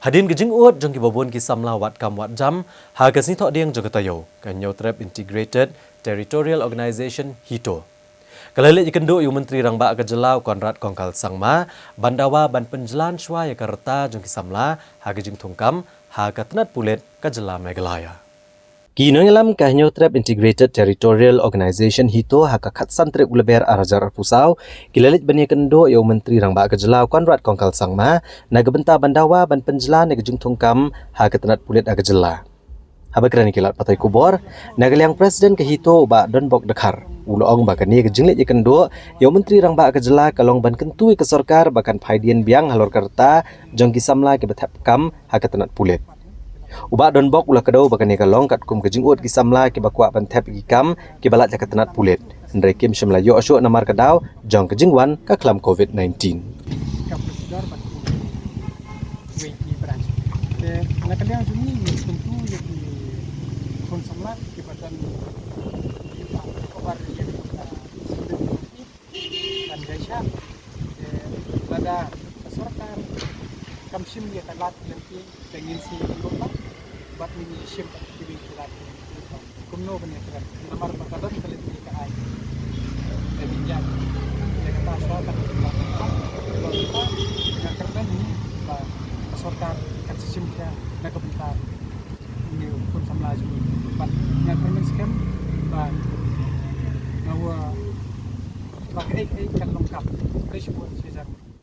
Hadin gejing uat jong kibabon kisam lawat kam wat jam hagas ni tok diang jong katayo kanyo trap integrated territorial organization HITO. Kalalit ikendo yu menteri rangba kejelau Konrad Kongkal Sangma bandawa ban penjelan shwa Yakarta jong kisamla hagajing tungkam hagatnat pulet kejela Meghalaya. Kino ngelam kahnyo trap integrated territorial organization HITO hakakat santrip uleber arajar pusau kilalit bani kendo yu menteri rangba kejelau Konrad Kongkal Sangma nagebenta bandawa ban penjelan negejung tungkam hagatnat pulet agajela. Habakrani kilat patai kubor nagaliang presiden ke HITO ba Donbok Dekar uloong bakani kejenglit ikendo yu menteri rangba kejela kalong ban kentui ke sorkar bakan phaidien biang halor kerta jong kisamla ke betap kam hagatnat pulet. Ubak Donbok ulah kedau bakani kalong kat kum kejing ut kisamla ke bakwa bantep ikam ke balat hagatnat pulet. Ndrai kim shemla yo asyo namar kedau jong kejingwan ka klam COVID-19. Kamsim dia kalat nanti dengan si anggota bat mini sim di kalat kumno bani kalat namar bakadan kalit di kai jadi ya kata soal kita kerana ini ba sorkar kan sim dia nak bentar ini pun sama lagi bat yang kerana skam ba nawa pakai kan lengkap resiko sejarah